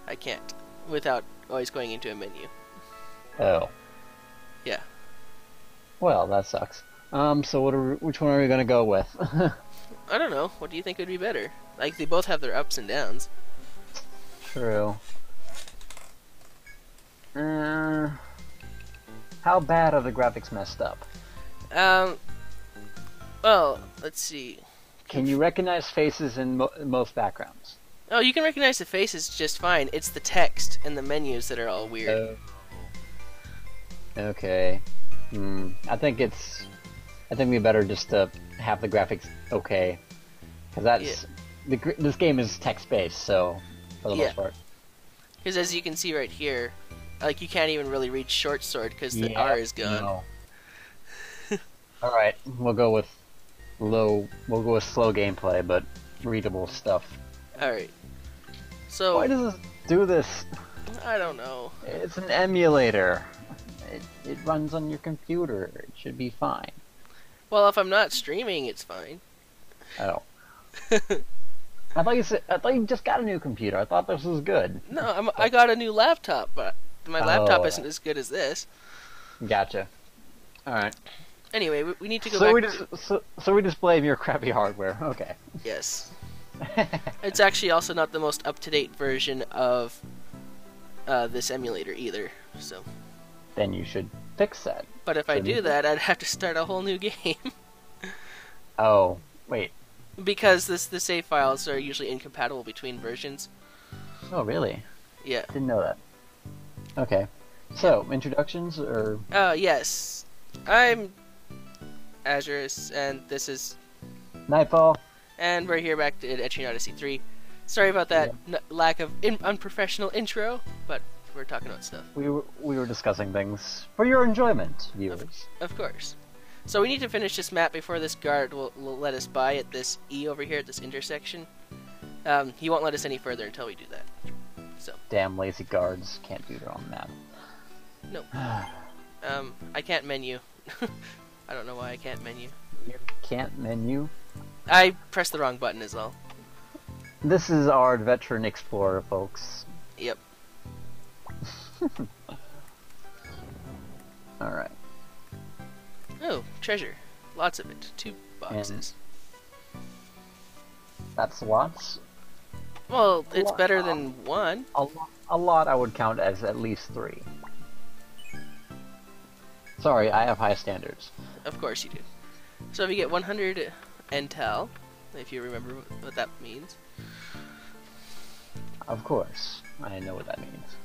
I can't without always going into a menu. Oh. Yeah. Well, that sucks. So which one are we gonna go with? I don't know. What do you think would be better? Like, they both have their ups and downs. True. How bad are the graphics messed up? Well, let's see. Can you recognize faces in most backgrounds? Oh, you can recognize the faces just fine. It's the text and the menus that are all weird. Okay. I think we better just have the graphics okay, because that's this game is text-based, so for the most part. Because as you can see right here, like, you can't even really read short sword because the R is gone. No. All right, we'll go with slow gameplay, but readable stuff. All right. So why does this do this? I don't know. It's an emulator. It runs on your computer. It should be fine. Well, if I'm not streaming, it's fine. Oh. I thought you just got a new computer. I thought this was good. No, I got a new laptop, but my laptop isn't as good as this. Gotcha. All right. Anyway, we need to go back. So we just blame your crappy hardware. Okay. Yes. It's actually also not the most up-to-date version of this emulator either. So. Then you should fix that. But if I do that, I'd have to start a whole new game. Oh, wait. Because the save files are usually incompatible between versions. Oh, really? Yeah. Didn't know that. Okay. So, introductions, or... Yes. I'm Azurus, and this is... Nightfall. And we're here back to Etrian Odyssey 3. Sorry about that lack of unprofessional intro, but we're talking about stuff. We were discussing things for your enjoyment, viewers. Of course. So we need to finish this map before this guard will let us by at this E over here at this intersection. He won't let us any further until we do that. So. Damn lazy guards can't do their own map. Nope. I can't menu. I don't know why I can't menu. You can't menu? I pressed the wrong button as well. This is our veteran explorer, folks. Yep. Alright. Oh, treasure. Lots of it. 2 boxes. And that's lots? Well, it's better than 1. A lot I would count as at least 3. Sorry, I have high standards. Of course you do. So if you get 100 intel, if you remember what that means. Of course, I know what that means.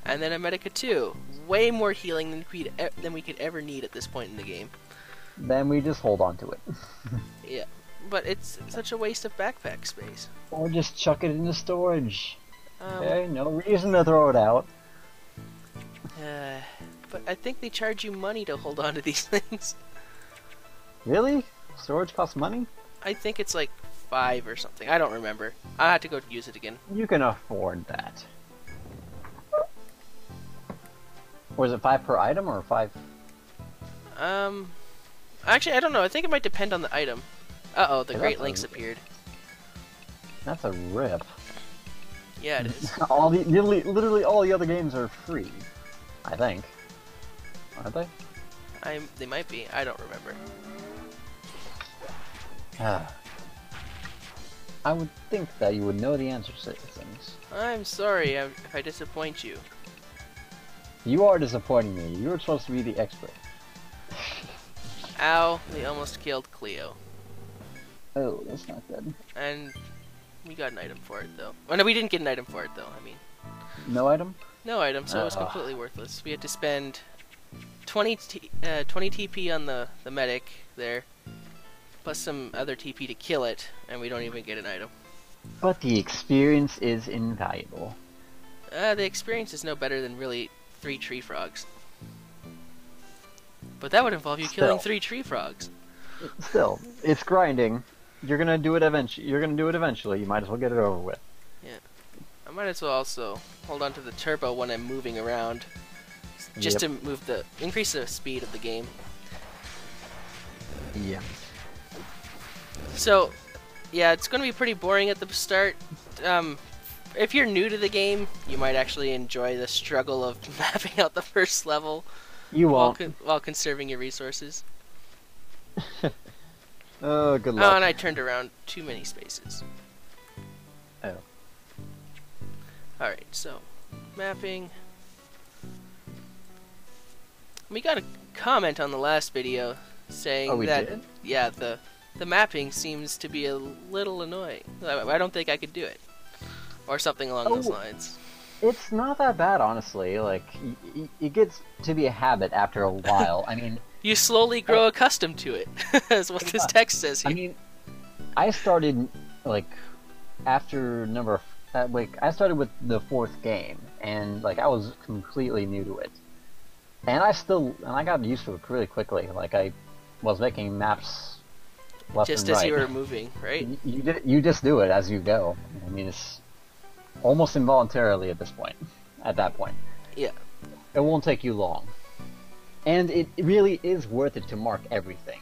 And then a Medica 2. Way more healing than we could ever need at this point in the game. Then we just hold on to it. Yeah, but it's such a waste of backpack space. Or just chuck it into storage. Okay, no reason to throw it out. But I think they charge you money to hold on to these things. Really? Storage costs money? I think it's like 5 or something. I don't remember. I have to go use it again. You can afford that. Was it 5 per item or 5? Actually, I don't know. I think it might depend on the item. Uh-oh, the Great Links appeared. That's a rip. Yeah, it is. Literally all the other games are free. I think. Aren't they? They might be. I don't remember. I would think that you would know the answers to these things. I'm sorry if I disappoint you. You are disappointing me. You were supposed to be the expert. Ow, we almost killed Cleo. Oh, that's not good. And we got an item for it, though. Oh, no, we didn't get an item for it, though. I mean... No item? No item, so it was completely worthless. We had to spend 20 TP on the medic there, plus some other TP to kill it, and we don't even get an item. But the experience is invaluable. The experience is no better than really 3 tree frogs. But that would involve you killing 3 tree frogs. Still, it's grinding. You're gonna do it eventually. You might as well get it over with. Yeah. I might as well also hold on to the turbo when I'm moving around, just to increase the speed of the game. Yeah. So, yeah, it's going to be pretty boring at the start. if you're new to the game, you might actually enjoy the struggle of mapping out the first level. You won't. While conserving your resources. Oh, good Oh, luck. and I turned around too many spaces. Oh. Alright, so mapping. We got a comment on the last video saying we that did? yeah, the mapping seems to be a little annoying. I don't think I could do it. Or something along those lines. It's not that bad, honestly. Like, it gets to be a habit after a while. I mean... You slowly grow accustomed to it, is what this text says here. I mean, I started, like, after I started with the 4th game, and, like, I was completely new to it. And I got used to it really quickly. Like, I was making maps left just and right. as you were moving, right? You just do it as you go. I mean, it's almost involuntarily at that point. Yeah. It won't take you long. And it really is worth it to mark everything.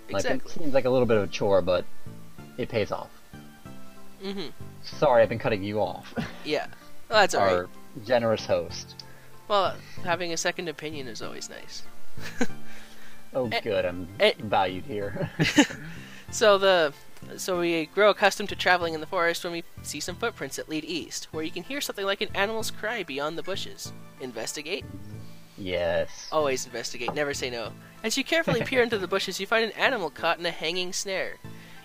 Like, Exactly. it seems like a little bit of a chore, but it pays off. Mm-hmm. Sorry, I've been cutting you off. Yeah. Well, that's alright. Our generous host. Well, having a second opinion is always nice. Oh, good, I'm valued here. So we grow accustomed to traveling in the forest when we see some footprints that lead east, where you can hear something like an animal's cry beyond the bushes. Investigate? Yes. Always investigate, never say no. As you carefully peer into the bushes, you find an animal caught in a hanging snare.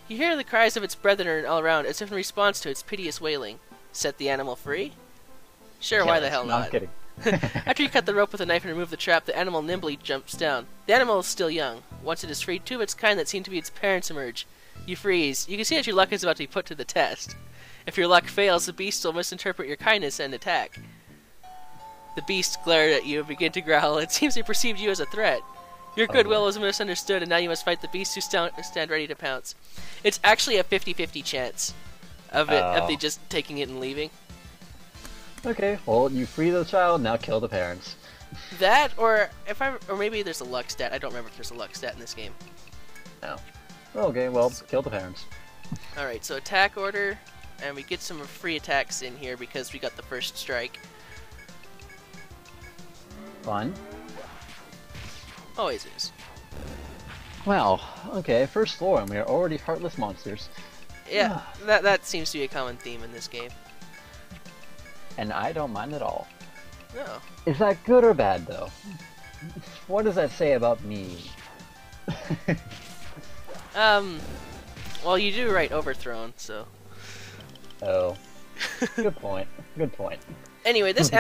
You hear the cries of its brethren all around, as if in response to its piteous wailing. Set the animal free? Sure, why the hell No, not? I'm kidding. After you cut the rope with a knife and remove the trap, the animal nimbly jumps down. The animal is still young. Once it is freed, two of its kind that seem to be its parents emerge. You freeze. You can see that your luck is about to be put to the test. If your luck fails, the beast will misinterpret your kindness and attack. The beast glared at you and began to growl. It seems they perceived you as a threat. Your goodwill was misunderstood, and now you must fight the beasts who stand ready to pounce. It's actually a 50-50 chance of they just taking it and leaving. Okay, well, you free the child, now kill the parents. That, or maybe there's a luck stat. I don't remember if there's a luck stat in this game. No. Okay, well, kill the parents. Alright, so attack order, and we get some free attacks in here because we got the first strike. Fun. Always is. Wow, okay, first floor, and we are already heartless monsters. Yeah, that seems to be a common theme in this game. And I don't mind at all. No. Is that good or bad, though? What does that say about me? Well, you do write overthrown, so... Oh. Good point. Good point. Anyway, this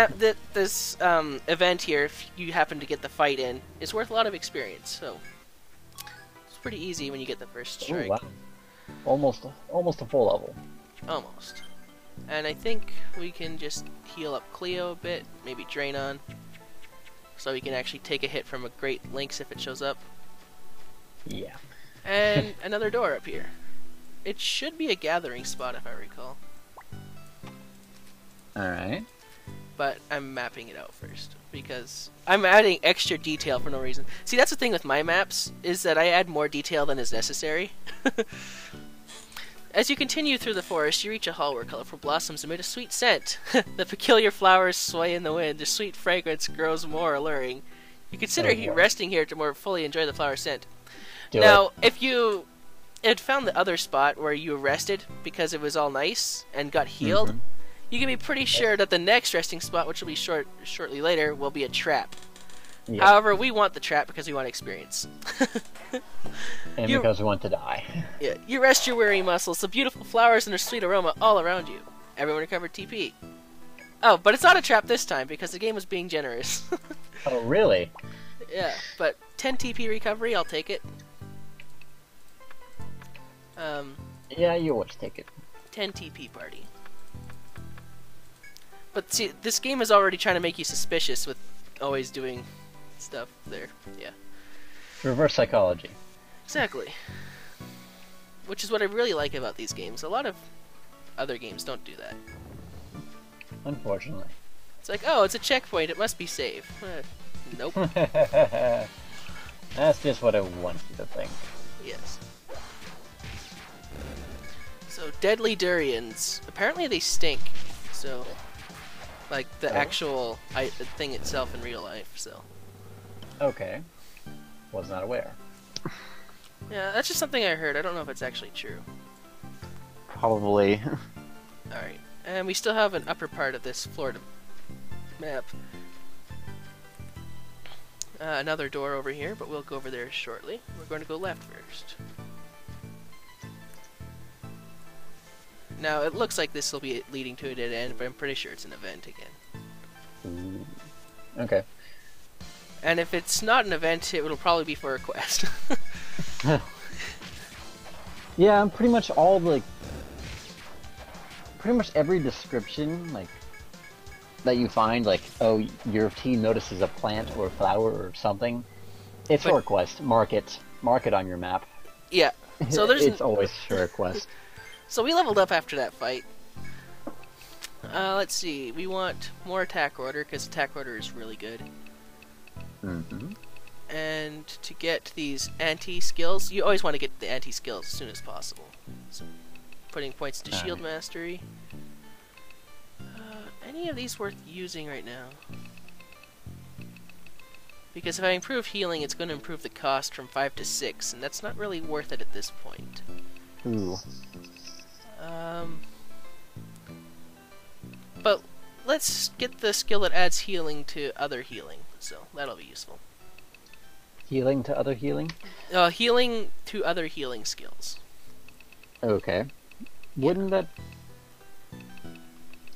event here, if you happen to get the fight in, is worth a lot of experience, so... It's pretty easy when you get the first strike. Ooh, wow. Almost a full level. Almost. And I think we can just heal up Cleo a bit, maybe drain on, so we can actually take a hit from a Great Lynx if it shows up. Yeah. And another door up here. It should be a gathering spot if I recall. Alright. But I'm mapping it out first, because I'm adding extra detail for no reason. See, that's the thing with my maps, is that I add more detail than is necessary. As you continue through the forest, you reach a hall where colorful blossoms emit a sweet scent. The peculiar flowers sway in the wind. Their sweet fragrance grows more alluring. You consider resting here to more fully enjoy the flower scent. Now, if you had found the other spot where you rested because it was all nice and got healed, you can be pretty sure that the next resting spot, which will be shortly later, will be a trap. Yep. However, we want the trap because we want experience. And because we want to die. Yeah, you rest your weary muscles, the beautiful flowers and their sweet aroma all around you. Everyone recovered TP. Oh, but it's not a trap this time because the game was being generous. Oh, really? Yeah, but 10 TP recovery, I'll take it. Yeah, you always take it. 10 TP party. But see, this game is already trying to make you suspicious with always doing stuff there. Yeah. Reverse psychology. Exactly. Which is what I really like about these games. A lot of other games don't do that. Unfortunately. It's like, oh, it's a checkpoint, it must be safe. Nope. That's just what I want you to think. Yes. So, deadly durians. Apparently they stink. So, like the actual thing itself in real life. So. Okay. Was not aware. Yeah, that's just something I heard. I don't know if it's actually true. Probably. Alright, and we still have an upper part of this Florida map. Another door over here, but we'll go over there shortly. We're going to go left first. Now, it looks like this will be leading to a dead end, but I'm pretty sure it's an event again. Okay. And if it's not an event, it will probably be for a quest. Yeah, pretty much all, like... Pretty much every description, like, that you find, like, oh, your team notices a plant or a flower or something, it's for a quest. Mark it on your map. Yeah. So there's it's always for a quest. So we leveled up after that fight. Let's see. We want more attack order, because attack order is really good. Mm-hmm. And to get these anti-skills, you always want to get the anti-skills as soon as possible. So, putting points to shield mastery. Any of these worth using right now? Because if I improve healing, it's going to improve the cost from 5 to 6, and that's not really worth it at this point. Ooh. But let's get the skill that adds healing to other healing, so that'll be useful. Healing to other healing? Healing to other healing skills. Okay. Wouldn't that...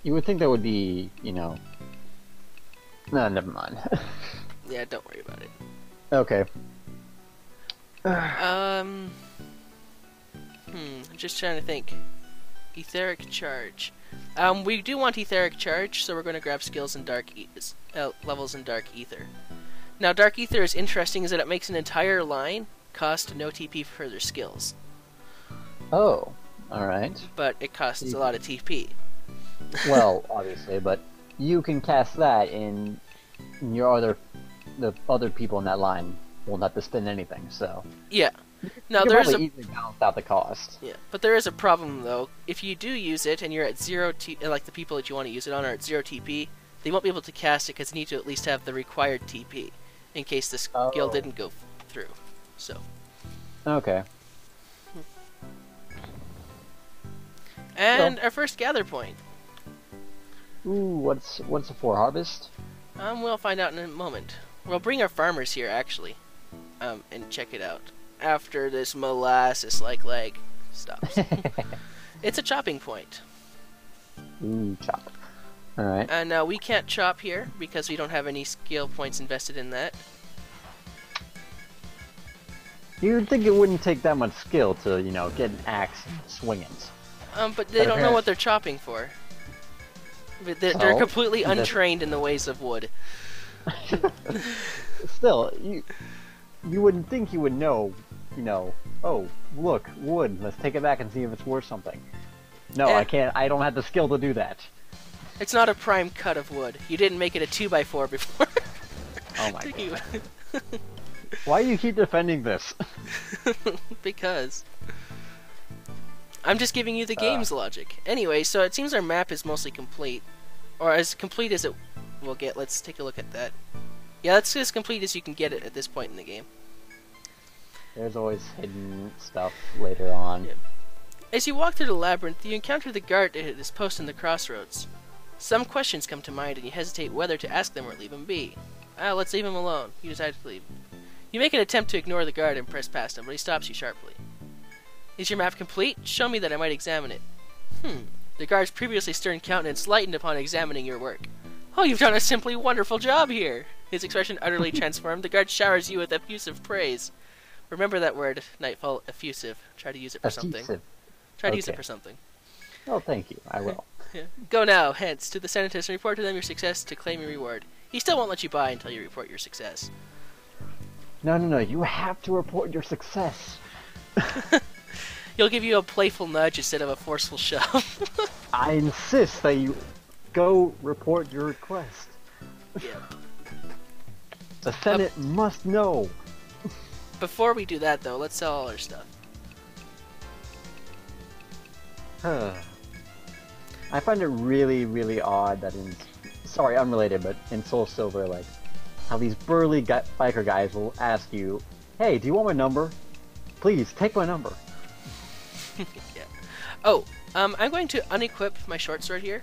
You would think that would be, you know... No, never mind. Yeah, don't worry about it. Okay. I'm just trying to think. Etheric Charge. We do want Etheric Charge, so we're going to grab skills in Dark levels in Dark Ether. Now, Dark Ether is interesting is that it makes an entire line cost no TP for further skills. Oh, alright. But it costs a lot of TP. Well, obviously, but you can cast that in the other people in that line won't have to spend anything, so... Yeah. Now, you can there's probably easily balance out the cost. Yeah, but there is a problem, though. If you do use it, and you're at 0 like the people that you want to use it on are at 0 TP, they won't be able to cast it because you need to at least have the required TP, in case the skill didn't go through. So. Okay. And our first gather point. Ooh, what's it for? Harvest? We'll find out in a moment. We'll bring our farmers here, actually, and check it out. After this molasses-like leg stops. It's a chopping point. Ooh, chop. Alright. And we can't chop here, because we don't have any skill points invested in that. You'd think it wouldn't take that much skill to, you know, get an axe and swing it. But they don't know what they're chopping for. They're completely untrained in the ways of wood. Still, you wouldn't think you would know, you know, oh, look, wood, let's take it back and see if it's worth something. No, I can't, I don't have the skill to do that. It's not a prime cut of wood. You didn't make it a 2x4 before. Oh my god. Why do you keep defending this? Because. I'm just giving you the game's logic. Anyway, so it seems our map is mostly complete. Or as complete as it will get. Let's take a look at that. Yeah, that's as complete as you can get it at this point in the game. There's always hidden stuff later on. Yeah. As you walk through the labyrinth, you encounter the guard at his post in the crossroads. Some questions come to mind and you hesitate whether to ask them or leave him be. Let's leave him alone. You decide to leave. You make an attempt to ignore the guard and press past him, but he stops you sharply. Is your map complete? Show me that I might examine it. The guard's previously stern countenance lightened upon examining your work. Oh, you've done a simply wonderful job here! His expression utterly transformed. The guard showers you with effusive praise. Remember that word, Nightfall, effusive. Try to use it for something. Try to use it for something. Oh, thank you. I will. Yeah. Go now, hence, to the Senatus and report to them your success to claim your reward. He still won't let you by until you report your success. No, you have to report your success. He'll give you a playful nudge instead of a forceful shove. I insist that you go report your request. Yeah. The Senate must know. Before we do that, though, let's sell all our stuff. I find it really, really odd that in, sorry, unrelated, but in Soul Silver, like, how these burly biker guys will ask you, "Hey, do you want my number? Please, take my number." Yeah. Oh, I'm going to unequip my short sword here.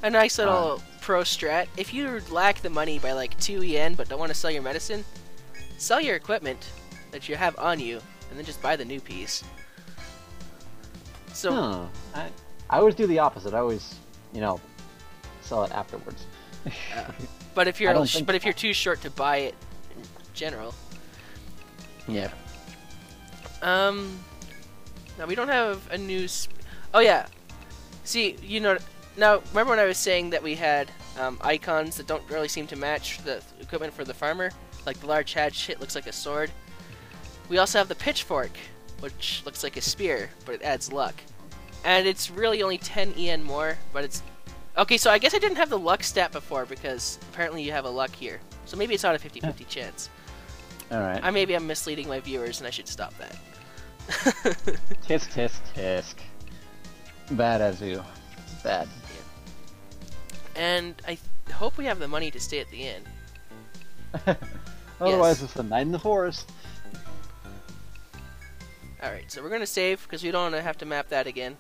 A nice little pro strat. If you lack the money by like 2 yen but don't want to sell your medicine, sell your equipment that you have on you, and then just buy the new piece. So, I always do the opposite. I always, you know, sell it afterwards. but if you're if you're too short to buy it in general, yeah. Now we don't have a new. Oh yeah, see, you know, now remember when I was saying that we had icons that don't really seem to match the equipment for the farmer, like the large hatch, it looks like a sword. We also have the pitchfork, which looks like a spear, but it adds luck. And it's really only 10 yen more, but it's... Okay, so I guess I didn't have the luck stat before, because apparently you have a luck here. So maybe it's not a 50-50 chance. Alright. Maybe I'm misleading my viewers, and I should stop that. Tisk, tisk, tisk. Bad as you. Bad. Yeah. And I hope we have the money to stay at the inn. Otherwise, it's a night in the forest. Alright, so we're going to save, because we don't want to have to map that again.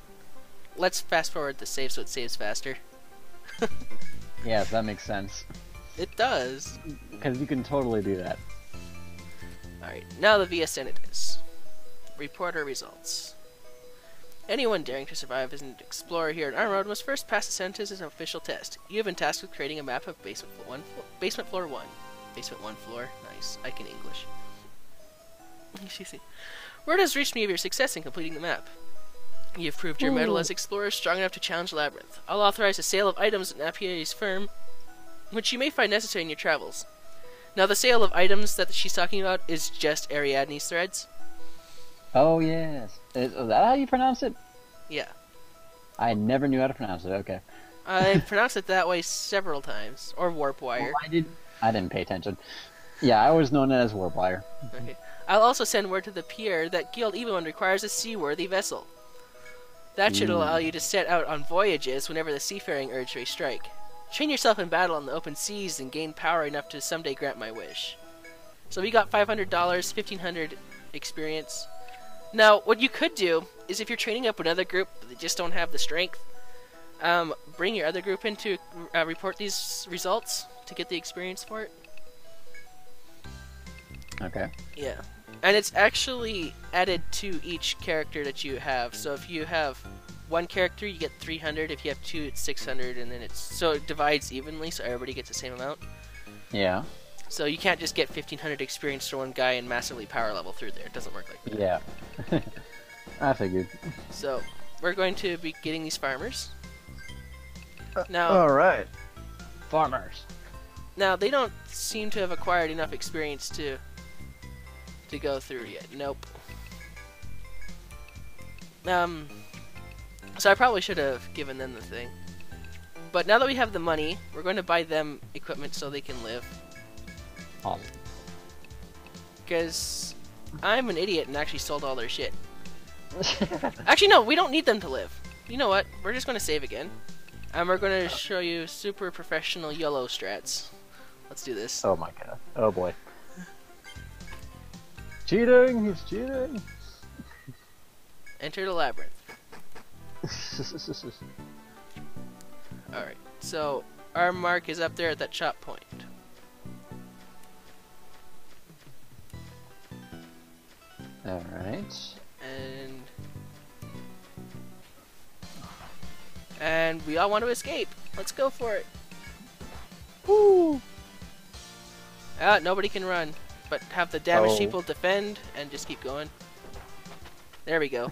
Let's fast forward the save so it saves faster. Yes, that makes sense. It does. Because you can totally do that. Alright, now the VS Senators. Report our results. Anyone daring to survive as an explorer here in our road must first pass the Senators' official test. You have been tasked with creating a map of basement floor 1. Basement 1 floor. Nice. I can English. Excuse me. Word has reached me of your success in completing the map. You have proved your mettle as explorer strong enough to challenge Labyrinth. I'll authorize the sale of items at Napier's firm, which you may find necessary in your travels. Now, the sale of items that she's talking about is just Ariadne's threads. Oh, yes. Is that how you pronounce it? Yeah. I never knew how to pronounce it, okay. I pronounced it that way several times. Or warp wire. Well, I didn't pay attention. Yeah, I always known it as warp wire. Okay. I'll also send word to the pier that Guild Evelyn requires a seaworthy vessel. That should allow you to set out on voyages whenever the seafaring urge may strike. Train yourself in battle on the open seas and gain power enough to someday grant my wish. So we got $500, 1,500 experience. Now, what you could do is if you're training up another group that just don't have the strength, bring your other group in to report these results to get the experience for it. Okay. Yeah. And it's actually added to each character that you have. So if you have one character, you get 300. If you have two, it's 600. And then so it divides evenly, so everybody gets the same amount. Yeah. So you can't just get 1,500 experience for one guy and massively power level through there. It doesn't work like that. Yeah. I figured. So we're going to be getting these farmers. Now, alright. Farmers. Now, they don't seem to have acquired enough experience to go through yet. Nope. So I probably should have given them the thing. But now that we have the money, we're going to buy them equipment so they can live. Awesome. Because I'm an idiot and actually sold all their shit. Actually, no, we don't need them to live. You know what? We're just going to save again. And we're going to show you super professional YOLO strats. Let's do this. Oh my god. Oh boy. Cheating! He's cheating! Enter the labyrinth. Alright, so our mark is up there at that chop point. Alright. And we all want to escape. Let's go for it. Woo! Nobody can run, but have the damaged people defend and just keep going. There we go.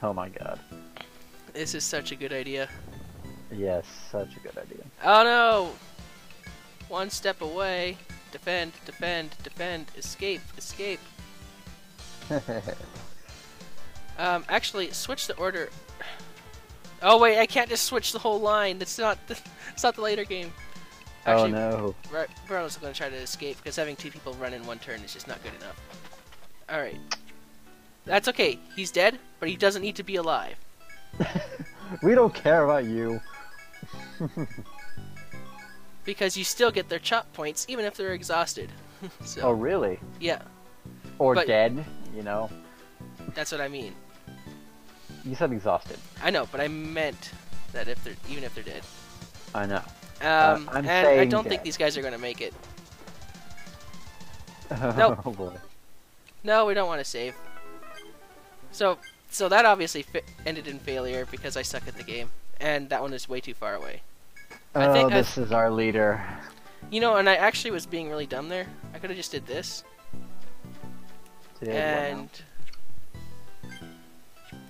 Oh my god. This is such a good idea. Yes, such a good idea. Oh no! One step away. Defend, defend, defend. Escape, escape. Actually, switch the order. Oh wait, I can't just switch the whole line. It's not the later game. Actually, oh no. We're also going to try to escape because having two people run in one turn is just not good enough. Alright. That's okay. He's dead, but he doesn't need to be alive. We don't care about you. Because you still get their chop points, even if they're exhausted. So, Oh, really? yeah, Or But- dead, you know? that's what I mean. You said exhausted. I know, but I meant that even if they're dead. I know. I'm I'm and I saying don't think dead. these guys are gonna make it. Oh boy. No, we don't want to save. So that obviously ended in failure because I suck at the game, and that one is way too far away. Oh, this is our leader. You know, and I actually was being really dumb there. I could have just did this and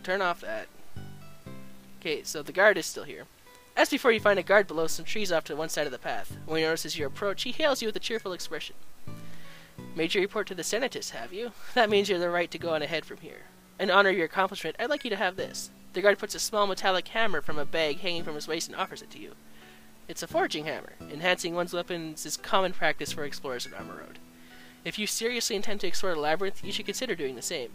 turn off that. Okay, so the guard is still here. As before, you find a guard below some trees off to one side of the path. When he notices your approach, he hails you with a cheerful expression. Made your report to the Senatus, have you? That means you're the right to go on ahead from here. In honor of your accomplishment, I'd like you to have this. The guard puts a small metallic hammer from a bag hanging from his waist and offers it to you. It's a forging hammer. Enhancing one's weapons is common practice for explorers on Armor Road. If you seriously intend to explore the labyrinth, you should consider doing the same.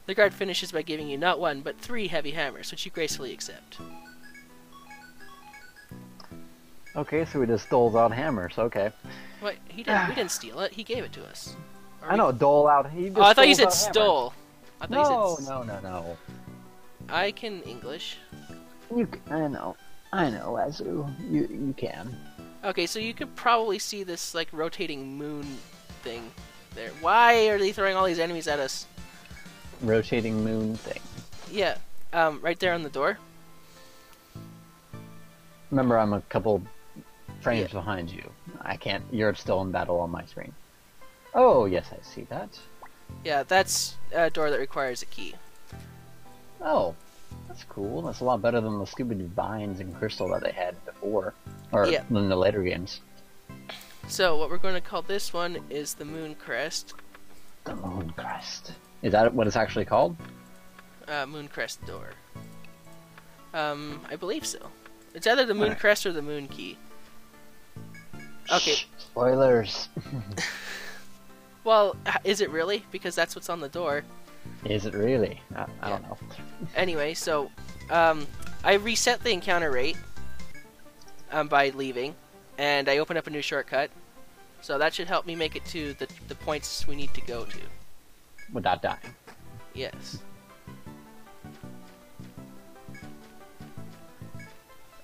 The guard finishes by giving you not one, but 3 heavy hammers, which you gracefully accept. Okay, so we just doled out hammers. Okay. What? We didn't steal it. He gave it to us. I know, dole out. He just Oh, I thought you doles said out stole. I hammers. thought you said No. I can English. I know, Azu. You can. Okay, so you could probably see this like rotating moon thing there. Why are they throwing all these enemies at us? Rotating moon thing. Yeah, right there on the door. Remember, I'm a couple frames Yeah. behind you. I can't. You're still in battle on my screen. Oh, yes, I see that. Yeah, that's a door that requires a key. Oh, that's cool. That's a lot better than the stupid vines and crystal that they had before, or Yeah. in the later games. So what we're going to call this one is the Moon Crest. The Moon Crest. Is that what it's actually called? Moon Crest door. I believe so. It's either the Moon Alright. Crest or the Moon Key. Okay. Shh, spoilers. Well, is it really? Because that's what's on the door. Is it really? I don't know. Anyway, so I reset the encounter rate by leaving, and I open up a new shortcut. So that should help me make it to the points we need to go to. Without dying. Yes.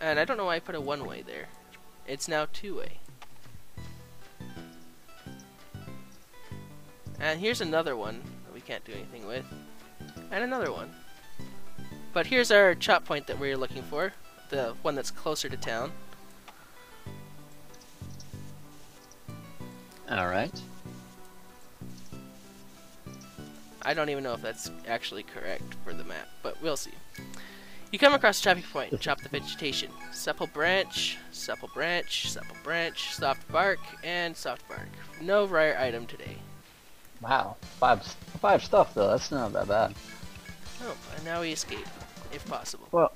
And I don't know why I put a one-way there. It's now two-way. And here's another one that we can't do anything with. And another one. But here's our chop point that we're looking for. The one that's closer to town. Alright. I don't even know if that's actually correct for the map, but we'll see. You come across a chopping point and chop the vegetation. Supple branch, supple branch, supple branch, soft bark, and soft bark. No rare item today. Wow. Five stuff, though. That's not that bad. Oh, and now we escape, if possible.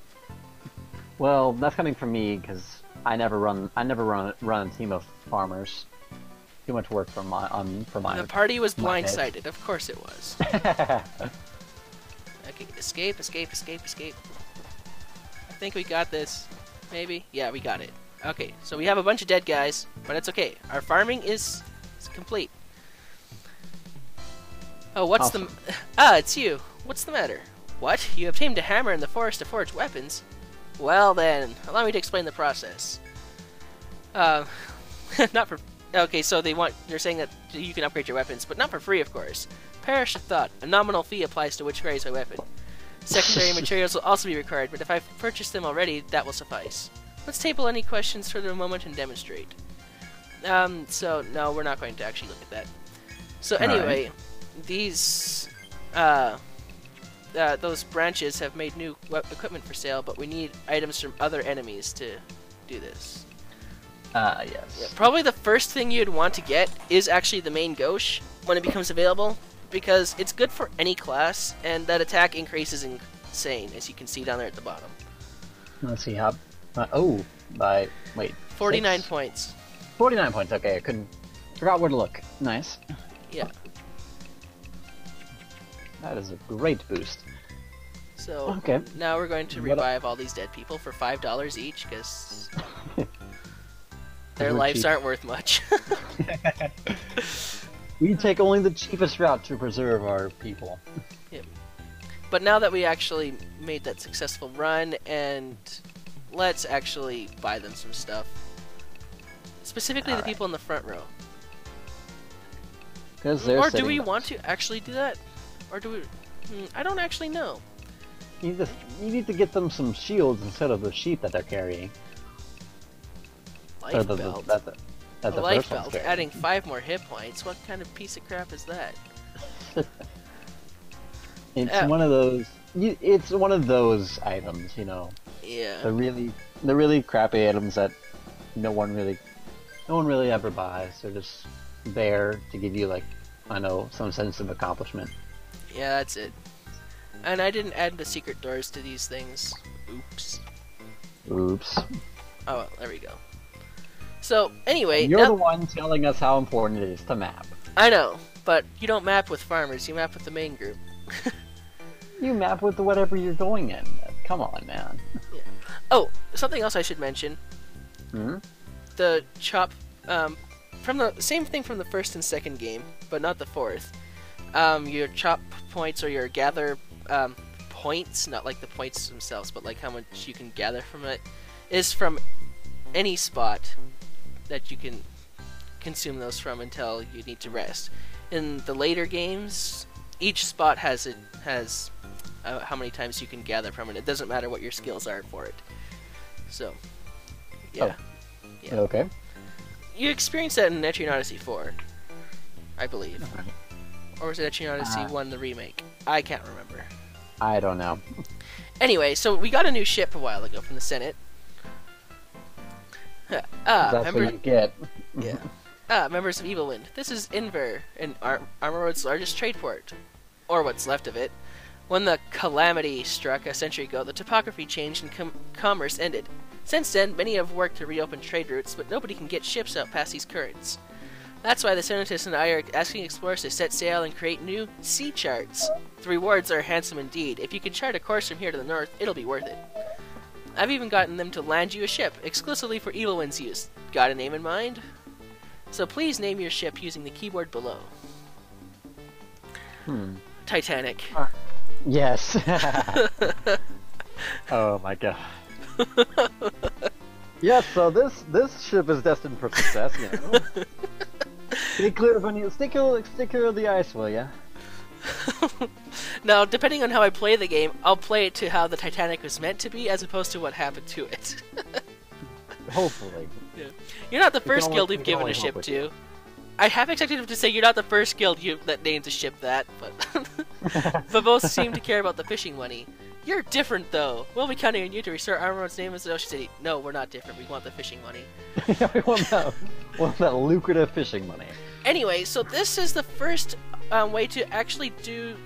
Well, that's coming from me, because I never run a team of farmers. Too much work for mine. The party was my head. blindsided. Of course it was. Okay, escape, escape, escape, escape. I think we got this. Maybe? Yeah, we got it. Okay, so we have a bunch of dead guys, but it's okay. Our farming is complete. Oh, what's Awesome. the... Ah, it's you. What's the matter? What? You obtained a hammer in the forest to forge weapons? Well then, allow me to explain the process. Not for... Okay, so they're saying that you can upgrade your weapons, but not for free, of course. Perish the thought. A nominal fee applies to which varies my weapon. Secondary materials will also be required, but if I've purchased them already, that will suffice. Let's table any questions for the moment and demonstrate. So, no, we're not going to actually look at that. So anyway, these, those branches have made new equipment for sale, but we need items from other enemies to do this. Yes. Yeah, probably the first thing you'd want to get is actually the main Gauche when it becomes available, because it's good for any class, and that attack increases insane, as you can see down there at the bottom. Let's see how... wait. 49 6? points. 49 points, okay, I forgot where to look. Nice. Yeah. That is a great boost. So Okay. now we're going to revive all these dead people for $5 each, because their lives aren't worth much. We take only the cheapest route to preserve our people. Yep. But now that we actually made that successful run, and let's actually buy them some stuff. Specifically the people in the front row. Or do we want to actually do that? Or do we... I don't actually know. You need to get them some shields instead of the sheep that they're carrying. Life belt. That's a life belt, adding 5 more hit points. What kind of piece of crap is that? It's one of those. It's one of those items, you know. Yeah. The really crappy items that no one really ever buys. They're just there to give you, like, I know, some sense of accomplishment. Yeah, that's it. And I didn't add the secret doors to these things. Oops. Oops. Oh, well, there we go. So, anyway... You're the one telling us how important it is to map. I know, but you don't map with farmers, you map with the main group. You map with whatever you're going in. Come on, man. Yeah. Oh, something else I should mention. The chop... from the same thing from the first and second game, but not the fourth. Your chop points or your gather points, not like the points themselves, but like how much you can gather from it, is from any spot that you can consume those from until you need to rest. In the later games, each spot has how many times you can gather from it. It doesn't matter what your skills are for it. So, yeah. Oh. Yeah. Okay. You experienced that in Etrian Odyssey 4, I believe. Okay. Or was it Etrian Odyssey 1, the remake? I can't remember. I don't know. Anyway, so we got a new ship a while ago from the Senate. That's what you get. Yeah. Members of Evilwind. This is Inver, Armor Road's largest trade port. Or what's left of it. When the calamity struck a century ago, the topography changed and commerce ended. Since then, many have worked to reopen trade routes, but nobody can get ships out past these currents. That's why the Senators and I are asking explorers to set sail and create new sea charts. The rewards are handsome indeed. If you can chart a course from here to the north, it'll be worth it. I've even gotten them to land you a ship, exclusively for Evilwind's use. Got a name in mind? So please name your ship using the keyboard below. Titanic. Yes. Oh my god. Yes, so this ship is destined for success, you know. Stay clear of the ice, will ya? Now, depending on how I play the game, I'll play it to how the Titanic was meant to be, as opposed to what happened to it. Hopefully. Yeah. You're not the first guild we've given a ship to. I have expected him to say you're not the first guild that named a ship that, but both seem to care about the fishing money. You're different, though. We'll be counting on you to restore Armor's name as the Ocean City. No, we're not different. We want the fishing money. Yeah, we want that lucrative fishing money. Anyway, so this is the first way to actually do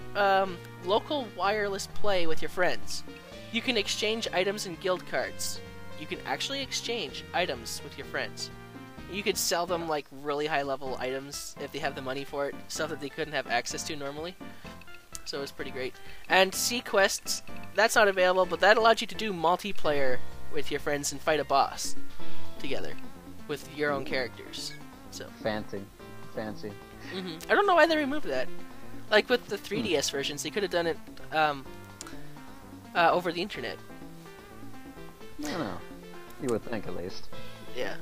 local wireless play with your friends. You can exchange items and guild cards. You can actually exchange items with your friends. You could sell them like really high level items if they have the money for it, stuff that they couldn't have access to normally. So it's pretty great. And sea quests, that's not available, but that allowed you to do multiplayer with your friends and fight a boss together with your own characters. So fancy. I don't know why they removed that. Like with the 3DS versions, they could have done it over the internet. I don't know. You would think, at least. Yeah.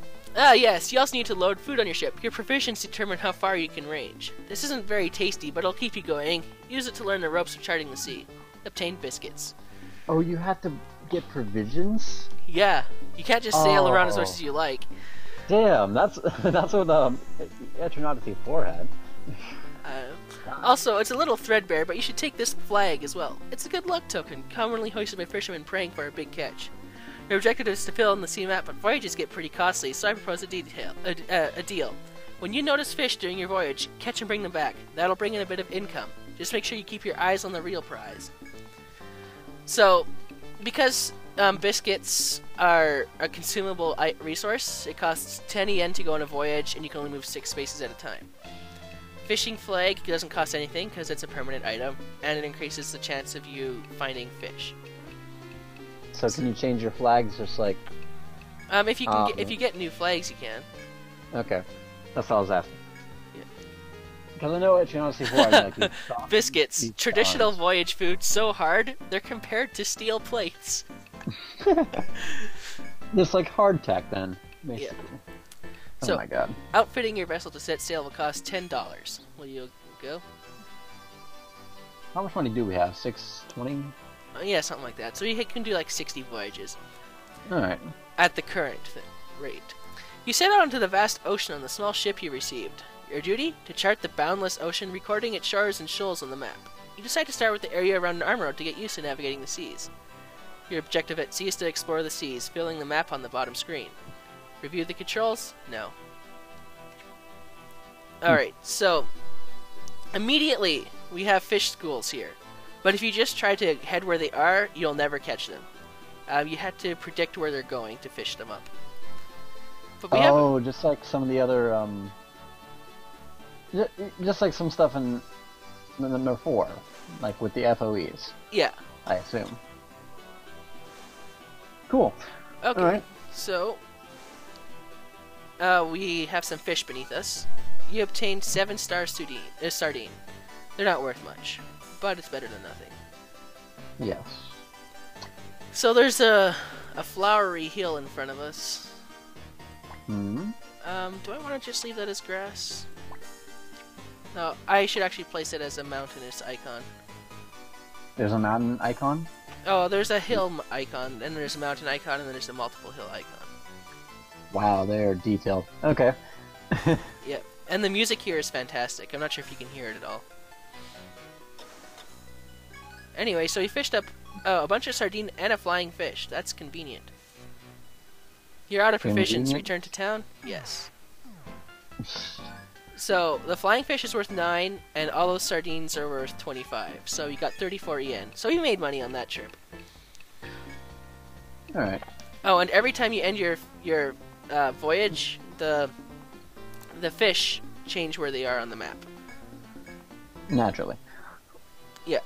Yes, you also need to load food on your ship. Your provisions determine how far you can range. This isn't very tasty, but it'll keep you going. Use it to learn the ropes of charting the sea. Obtain biscuits. Oh, you have to get provisions? Yeah. You can't just sail around as much as you like. Damn, that's what Etrian Odyssey 4 had. Also, it's a little threadbare, but you should take this flag as well. It's a good luck token, commonly hoisted by fishermen praying for a big catch. Your objective is to fill in the sea map, but voyages get pretty costly, so I propose a deal. When you notice fish during your voyage, catch and bring them back. That'll bring in a bit of income. Just make sure you keep your eyes on the real prize. So, because biscuits are a consumable resource, it costs 10 yen to go on a voyage, and you can only move 6 spaces at a time. Fishing flag doesn't cost anything because it's a permanent item, and it increases the chance of you finding fish. So can you change your flags just like... If you can, if you get new flags, you can. Okay. That's all I was asking. Yeah. Because I know Etrian Odyssey 4 has like these stars, Biscuits, these traditional stars. voyage food, so hard, they're compared to steel plates. It's like hardtack then, basically. Oh So, my god. outfitting your vessel to set sail will cost $10. Will you go? How much money do we have? 620? Yeah, something like that. So you can do like 60 voyages Alright. at the current rate. You set out into the vast ocean on the small ship you received. Your duty? To chart the boundless ocean, recording its shores and shoals on the map. You decide to start with the area around Armor to get used to navigating the seas. Your objective at sea is to explore the seas, filling the map on the bottom screen. Review the controls? No. Alright, so immediately we have fish schools here. But if you just try to head where they are, you'll never catch them. You have to predict where they're going to fish them up. But we have just like some of the other, just like some stuff in number 4, like with the FOEs, yeah. I assume. Cool. Okay. Alright. So we have some fish beneath us. You obtained 7-star sardine. They're not worth much, but it's better than nothing. Yes. So there's a flowery hill in front of us. Hmm. Do I want to just leave that as grass? No, I should actually place it as a mountainous icon. There's a mountain icon? Oh, there's a hill icon, and there's a mountain icon, and then there's a multiple hill icon. Wow, they're detailed. Okay. Yep. And the music here is fantastic. I'm not sure if you can hear it at all. Anyway, so we fished up a bunch of sardine and a flying fish. That's convenient. You're out of provisions. Convenient? Return to town? Yes. So, the flying fish is worth 9, and all those sardines are worth 25. So you got 34 yen. So you made money on that trip. Alright. Oh, and every time you end your voyage, the fish change where they are on the map. Naturally. Yeah.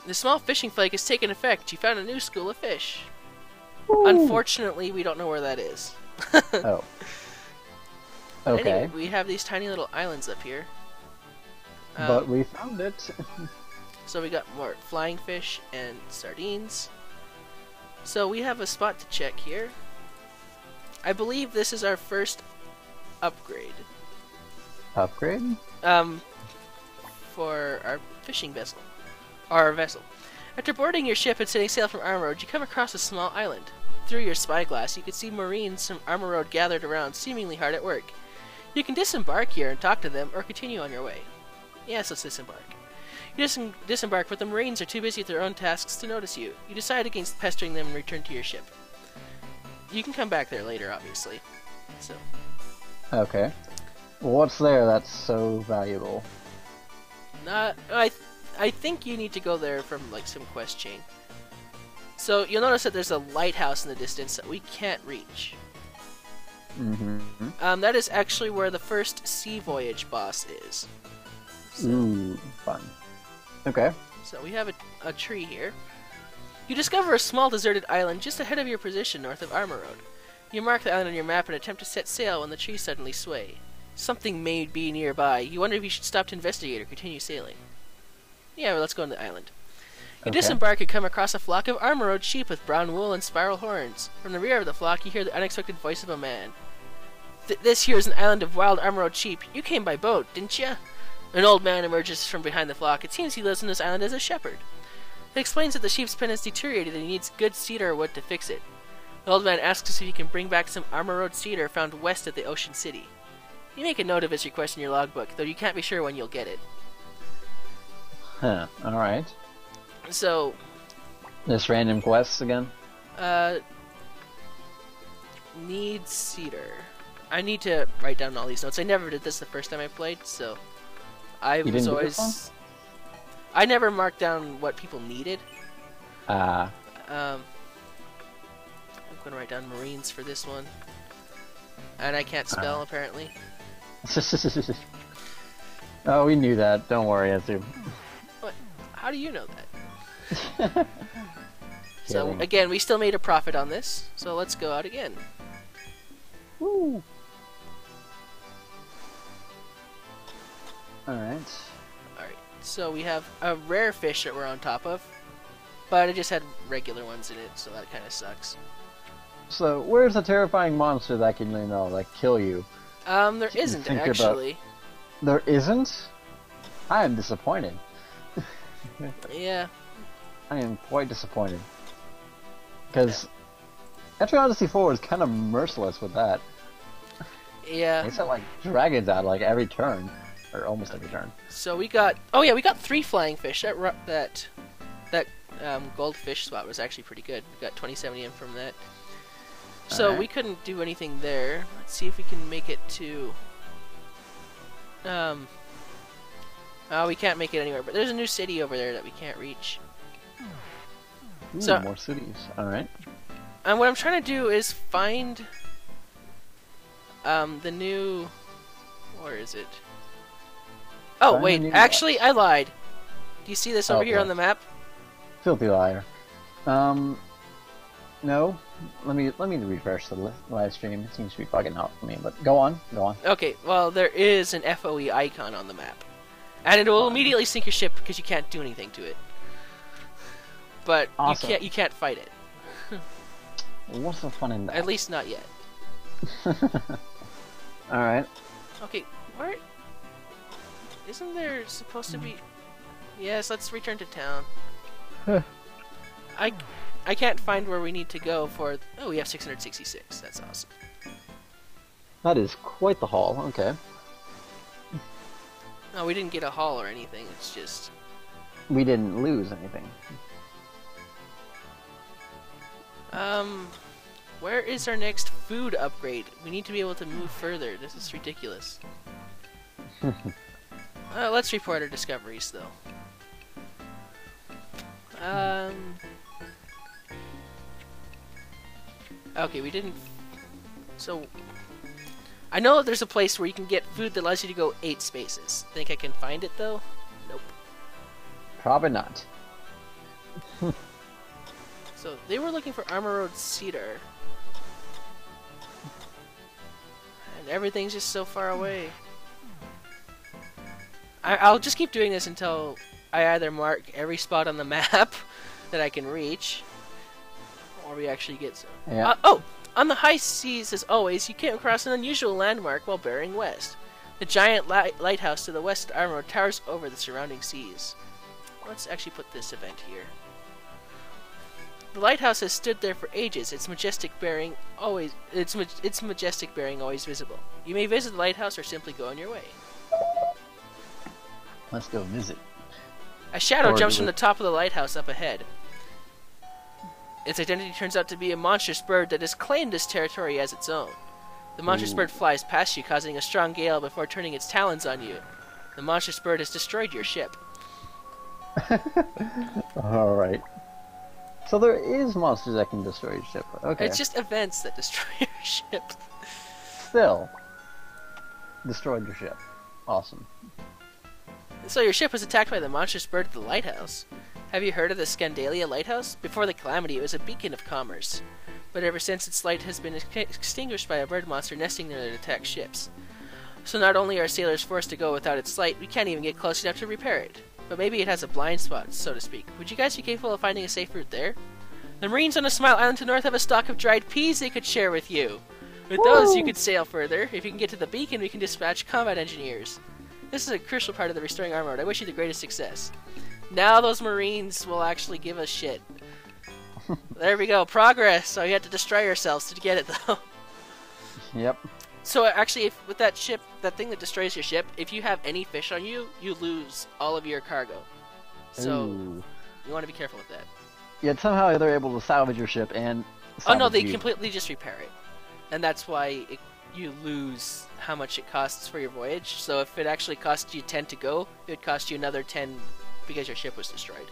The small fishing flag has taken effect. You found a new school of fish. Woo. Unfortunately, we don't know where that is. Oh. Okay. Anyway, we have these tiny little islands up here. But we found it. So we got more flying fish and sardines. So we have a spot to check here. I believe this is our first upgrade. Upgrade? For our fishing vessel. Our vessel. After boarding your ship and setting sail from Armor Road, you come across a small island. Through your spyglass, you can see Marines from Armor Road gathered around, seemingly hard at work. You can disembark here and talk to them, or continue on your way. Yes, let's disembark. You disembark, but the Marines are too busy with their own tasks to notice you. You decide against pestering them and return to your ship. You can come back there later, obviously. So. Okay. What's there that's so valuable? I think you need to go there from like some quest chain. So you'll notice that there's a lighthouse in the distance that we can't reach. Mm-hmm. That is actually where the first sea voyage boss is. So, Ooh, fun. Okay. so we have a tree here. You discover a small deserted island just ahead of your position north of Armor Road. You mark the island on your map and attempt to set sail when the trees suddenly sway. Something may be nearby. You wonder if you should stop to investigate or continue sailing. Yeah, well, let's go on the island. You disembark and come across a flock of Armor Road sheep with brown wool and spiral horns. From the rear of the flock, you hear the unexpected voice of a man. This here is an island of wild Armor Road sheep. You came by boat, didn't ya? An old man emerges from behind the flock. It seems he lives on this island as a shepherd. He explains that the sheep's pen has deteriorated and he needs good cedar wood to fix it. The old man asks us if he can bring back some Armor Road cedar found west of the Ocean City. You make a note of his request in your logbook, though you can't be sure when you'll get it. Huh. Alright. So, This random quests again? needs cedar. I need to write down all these notes. I never did this the first time I played, so I You was didn't do always. this I never marked down what people needed. one? I'm gonna write down Marines for this one, and I can't spell apparently. Oh, we knew that. Don't worry, Etsu. What? How do you know that? So, Kidding. again, we still made a profit on this, so let's go out again. Woo! Alright. Alright, so we have a rare fish that we're on top of, but it just had regular ones in it, so that kind of sucks. So, where's the terrifying monster that can, like, kill you? There isn't, think actually. There isn't? I am disappointed. Yeah. I am quite disappointed. Because Etrian Odyssey 4 is kind of merciless with that. Yeah. They set, like, dragons out, like, every turn. Or almost every turn. So we got... Oh yeah, we got 3 flying fish. That goldfish spot was actually pretty good. We got 27 EM from that. So we couldn't do anything there. Let's see if we can make it to... Oh, we can't make it anywhere, but there's a new city over there that we can't reach. Ooh, So- more cities. Alright. And what I'm trying to do is find... the new... Where is it? Oh, Find the wait. new Actually, I lied. Do you see this over here what? on the map? Filthy liar. No. Let me refresh the live stream. It seems to be bugging out for me, but go on. Okay, well, there is an FOE icon on the map. And it will immediately sink your ship because you can't do anything to it. But Awesome. you can't fight it. What's the fun in that? At least not yet. Alright. Okay, where... Isn't there supposed to be... Yes, let's return to town. I can't find where we need to go for... Oh, we have 666. That's awesome. That is quite the haul. Okay. No, we didn't get a haul or anything. It's just... We didn't lose anything. Where is our next food upgrade? We need to be able to move further. This is ridiculous. Let's report our discoveries, though. Okay, we didn't... So... I know there's a place where you can get food that allows you to go 8 spaces. Think I can find it, though? Nope. Probably not. So, they were looking for Armor Road Cedar. And everything's just so far away. I'll just keep doing this until I either mark every spot on the map that I can reach, or we actually get some. Yeah. Oh! On the high seas, as always, you came across an unusual landmark while bearing west. The giant lighthouse to the west of Armor Road towers over the surrounding seas. Let's actually put this event here. The lighthouse has stood there for ages, its majestic bearing always visible. You may visit the lighthouse or simply go on your way. Let's go visit. A shadow Or jumps do from we- the top of the lighthouse up ahead. Its identity turns out to be a monstrous bird that has claimed this territory as its own. The monstrous bird flies past you, causing a strong gale before turning its talons on you. The monstrous bird has destroyed your ship. Alright. So there is monsters that can destroy your ship. Okay. It's just events that destroy your ship. Still. Destroyed your ship. Awesome. So your ship was attacked by the monstrous bird at the lighthouse. Have you heard of the Scandalia Lighthouse? Before the calamity, it was a beacon of commerce. But ever since, its light has been extinguished by a bird monster nesting there to attack ships. So not only are sailors forced to go without its light, we can't even get close enough to repair it. But maybe it has a blind spot, so to speak. Would you guys be capable of finding a safe route there? The Marines on a Smile Island to the north have a stock of dried peas they could share with you. With those, you could sail further. If you can get to the beacon, we can dispatch combat engineers. This is a crucial part of the Restoring Armor Road. I wish you the greatest success. Now those Marines will actually give us shit. There we go. Progress! So you had to destroy yourselves to get it, though. Yep. So actually, if, with that ship, that thing that destroys your ship, if you have any fish on you, you lose all of your cargo. So Ooh. you want to be careful with that. Yet somehow they're able to salvage your ship and Oh no, salvage they you. completely just repair it. And that's why you lose how much it costs for your voyage. So if it actually costs you 10 to go, it would cost you another 10 because your ship was destroyed.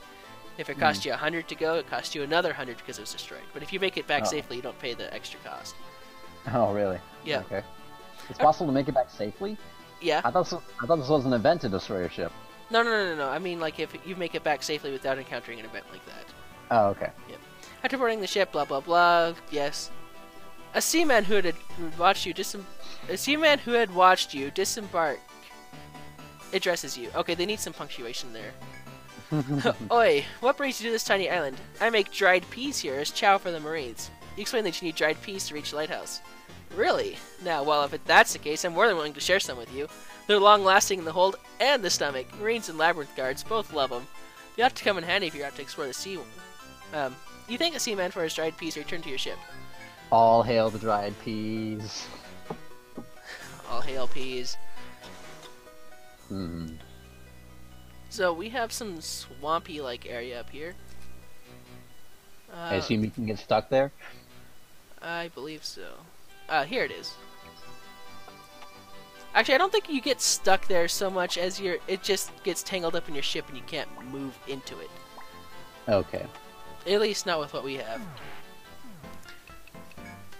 If it cost you 100 to go, it costs you another 100 because it was destroyed. But if you make it back safely, you don't pay the extra cost. Oh, really? Yeah. Okay. It's possible to make it back safely? Yeah. I thought this was an event to destroy your ship. No. I mean, like, if you make it back safely without encountering an event like that. Oh, okay. Yep. After boarding the ship, blah blah blah. Yes. A seaman who had watched you disembark addresses you. Okay, they need some punctuation there. Oi, what brings you to this tiny island? I make dried peas here as chow for the Marines. You explain that you need dried peas to reach the lighthouse. Really? Now, well, if that's the case, I'm more than willing to share some with you. They're long-lasting in the hold and the stomach. Marines and labyrinth guards both love them. They ought to come in handy if you're out to explore the sea. You thank the seaman for his dried peas and return to your ship. All hail the dried peas. All hail peas. Hmm. So we have some swampy-like area up here. I assume you can get stuck there? I believe so. Here it is. Actually, I don't think you get stuck there so much as it just gets tangled up in your ship and you can't move into it. Okay. At least not with what we have.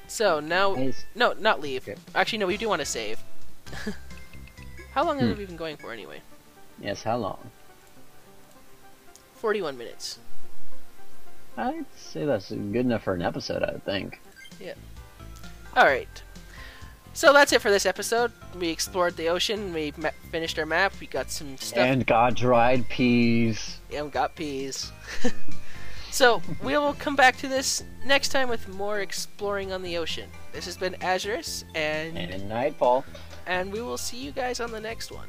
So now, Nice. no, not leave. Okay. Actually, no, we do want to save. How long have we been going for anyway? Yes, how long? 41 minutes. I'd say that's good enough for an episode, I would think. Yeah. Alright. So that's it for this episode. We explored the ocean, we finished our map, we got some stuff. And got dried peas. Yeah, we got peas. So, we will come back to this next time with more exploring on the ocean. This has been Azurus, and And Nightfall. we will see you guys on the next one.